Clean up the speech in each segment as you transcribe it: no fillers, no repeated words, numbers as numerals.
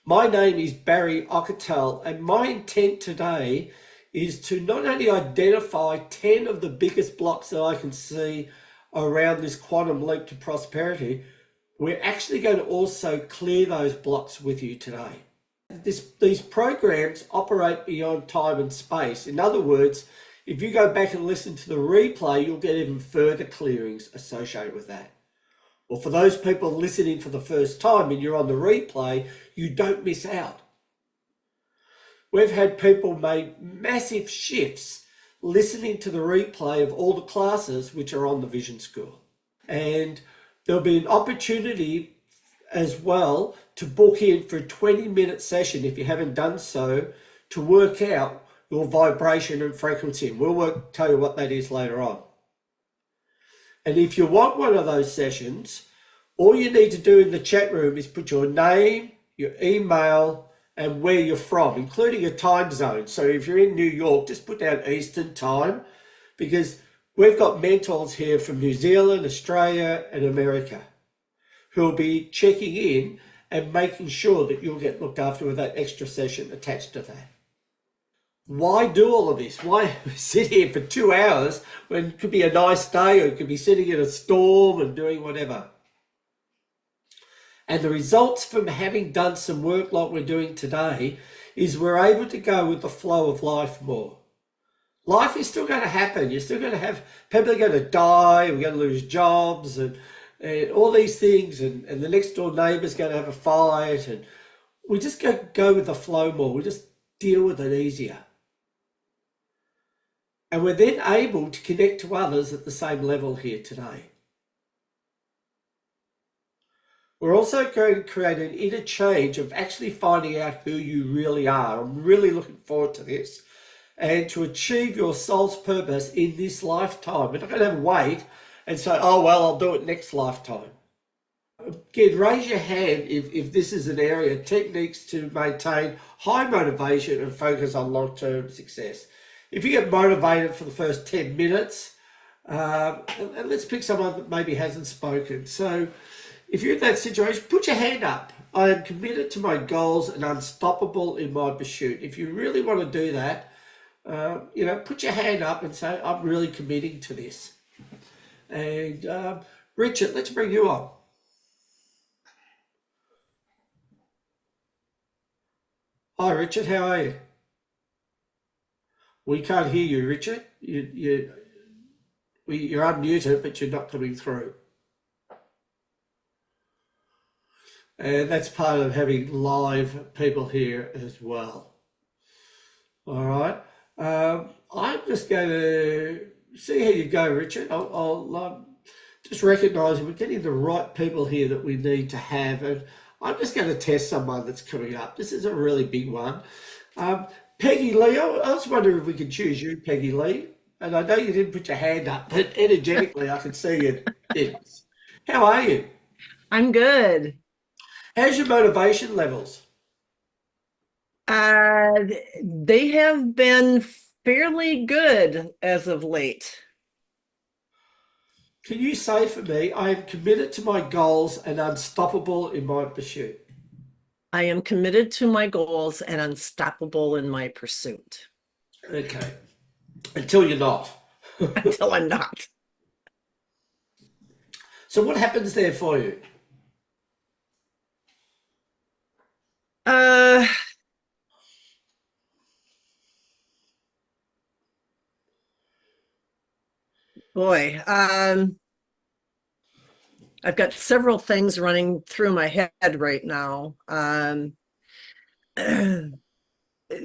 My name is Barry Auchettl, and my intent today is to not only identify 10 of the biggest blocks that I can see around this quantum leap to prosperity, we're actually going to also clear those blocks with you today. These programs operate beyond time and space. In other words, if you go back and listen to the replay, you'll get even further clearings associated with that. Or for those people listening for the first time and you're on the replay, you don't miss out. We've had people make massive shifts listening to the replay of all the classes which are on the Vision School. And there'll be an opportunity as well to book in for a 20-minute session if you haven't done so to work out your vibration and frequency. We'll tell you what that is later on. And if you want one of those sessions, all you need to do in the chat room is put your name, your email, and where you're from, including a time zone. So if you're in New York, just put down Eastern time, because we've got mentors here from New Zealand, Australia, and America who will be checking in and making sure that you'll get looked after with that extra session attached to that. Why do all of this? Why sit here for 2 hours when it could be a nice day, or you could be sitting in a storm and doing whatever? And the results from having done some work like we're doing today is we're able to go with the flow of life more. Life is still going to happen. You're still going to have people are going to die, we're going to lose jobs and all these things, and the next door neighbour's going to have a fight, and we just go with the flow more. We just deal with it easier. And we're then able to connect to others at the same level here today. We're also going to create an interchange of actually finding out who you really are. I'm really looking forward to this. And to achieve your soul's purpose in this lifetime. We're not going to wait and say, oh, well, I'll do it next lifetime. Again, raise your hand if this is an area, techniques to maintain high motivation and focus on long-term success. If you get motivated for the first 10 minutes, and let's pick someone that maybe hasn't spoken. So if you're in that situation, put your hand up. I am committed to my goals and unstoppable in my pursuit. If you really want to do that, put your hand up and say, I'm really committing to this. And Richard, let's bring you on. Hi, Richard. How are you? We can't hear you, Richard. You're unmuted, but you're not coming through. And that's part of having live people here as well. All right. I'm just going to see how you go, Richard. I'll just recognise we're getting the right people here that we need to have. And I'm just going to test someone that's coming up. This is a really big one. Peggy Lee, I was wondering if we could choose you, Peggy Lee. And I know you didn't put your hand up, but energetically I can see your things. How are you? I'm good. How's your motivation levels? Uh, they have been fairly good as of late. Can you say for me, I am committed to my goals and unstoppable in my pursuit? I am committed to my goals and unstoppable in my pursuit Okay. Until you're not. until I'm not. So what happens there for you? Uh, boy, I've got several things running through my head right now.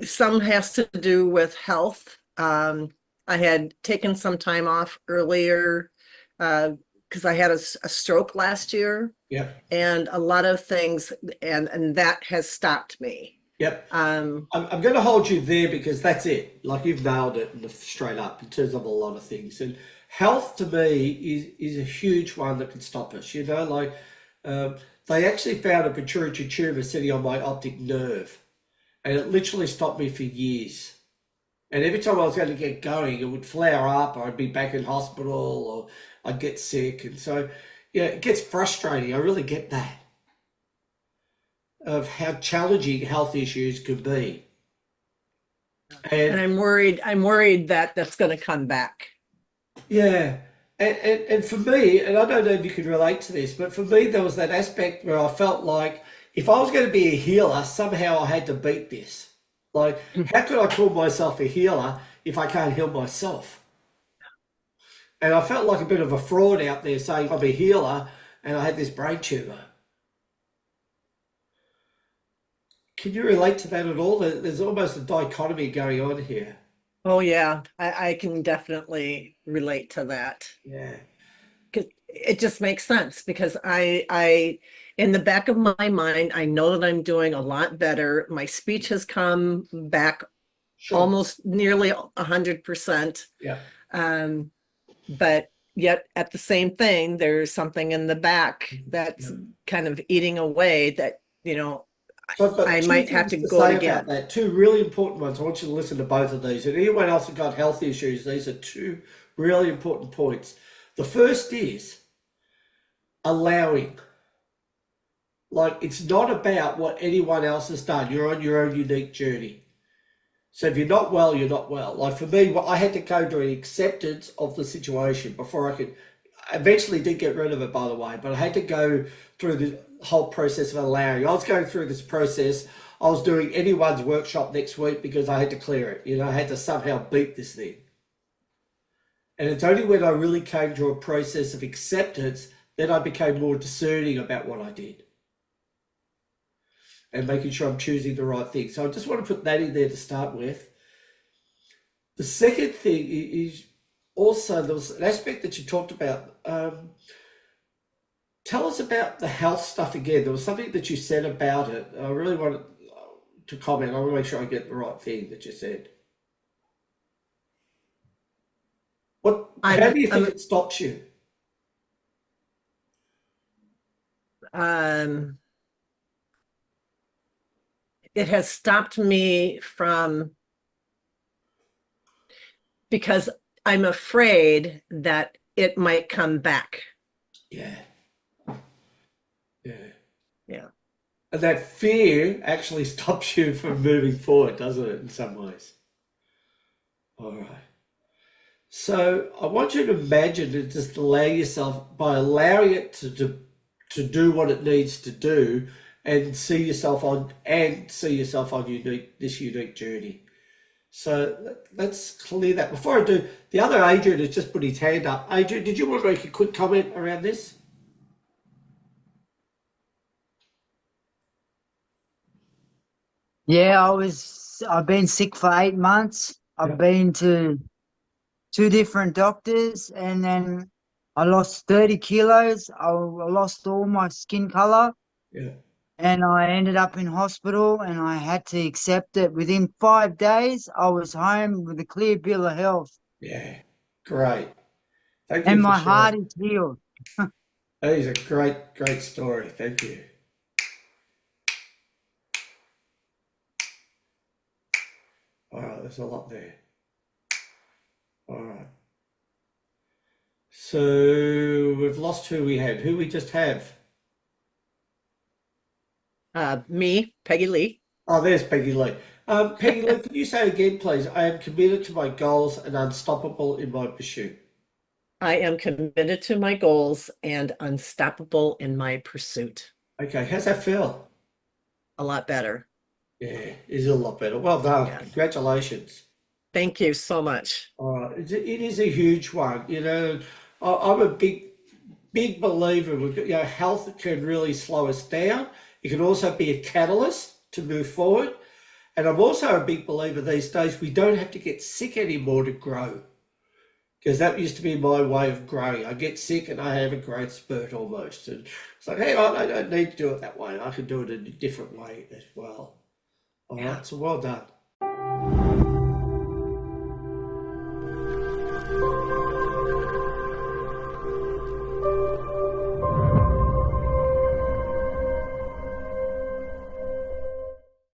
Some has to do with health. I had taken some time off earlier because I had a stroke last year, Yeah. and a lot of things, and that has stopped me. Yep. Um, I'm going to hold you there because that's it. Like you've nailed it straight up in terms of a lot of things. And health to me is a huge one that can stop us. Like um, they actually found a pituitary tumor sitting on my optic nerve, and it literally stopped me for years. And every time I was going to get going, it would flare up, or I'd be back in hospital, or I'd get sick. And so, it gets frustrating. I really get that. of how challenging health issues can be. And And I'm worried that that's going to come back. yeah, and for me, and I don't know if you can relate to this, but for me, there was that aspect where I felt like if I was going to be a healer, somehow I had to beat this. Like, how could I call myself a healer if I can't heal myself? And I felt like a bit of a fraud out there saying I'm a healer and I had this brain tumor. Can you relate to that at all? There's almost a dichotomy going on here. Oh yeah, I can definitely relate to that. Yeah, 'Cause it just makes sense because in the back of my mind, I know that I'm doing a lot better. My speech has come back sure. almost nearly 100%. Yeah. Um, but yet at the same thing, there's something in the back Yeah. that's kind of eating away that, So I've got I two might have things to to go it say about again. that. Two really important ones. I want you to listen to both of these. And anyone else who got health issues, these are two really important points. The first is allowing. Like, it's not about what anyone else has done. You're on your own unique journey. So if you're not well, you're not well. Like for me, I had to go to an acceptance of the situation before I could. I eventually did get rid of it, by the way, but I had to go through the whole process of allowing. I was going through this process. I was doing anyone's workshop next week because I had to clear it. I had to somehow beat this thing. And it's only when I really came to a process of acceptance that I became more discerning about what I did and making sure I'm choosing the right thing. So I just want to put that in there to start with. The second thing is also there was an aspect that you talked about. Tell us about the health stuff again. There was something that you said about it. I really wanted to comment. I want to make sure I get the right thing that you said. What? How I'm, do you think I'm, it stops you? um, it has stopped me from because I'm afraid that it might come back. Yeah, yeah. Yeah. And that fear actually stops you from moving forward, doesn't it? In some ways. All right. So I want you to imagine and just allow yourself by allowing it to do what it needs to do and see yourself on this unique journey. So let's clear that. Before I do, the other Adrian has just put his hand up. Adrian, did you want to make a quick comment around this? Yeah, I've been sick for 8 months. I've Yeah, been to two different doctors and then I lost 30 kilos. I lost all my skin color yeah, and I ended up in hospital and I had to accept it. Within 5 days, I was home with a clear bill of health yeah. Great. Thank you and for my heart sharing. is healed. That is a great, great story. Thank you. All right, there's a lot there. All right. So we've lost who we had. Who we just have? Me, Peggy Lee. Oh, there's Peggy Lee. Peggy Lee, can you say again, please? I am committed to my goals and unstoppable in my pursuit. I am committed to my goals and unstoppable in my pursuit. Okay, how's that feel? A lot better. Yeah, is a lot better. Well done. Yeah. Congratulations. Thank you so much. All right, it is a huge one. I'm a big believer. Health can really slow us down. It can also be a catalyst to move forward. And I'm also a big believer these days we don't have to get sick anymore to grow. Because that used to be my way of growing. I get sick and I have a growth spurt almost. And it's like, hey, I don't need to do it that way. I can do it in a different way as well. All Yeah. right, so well done.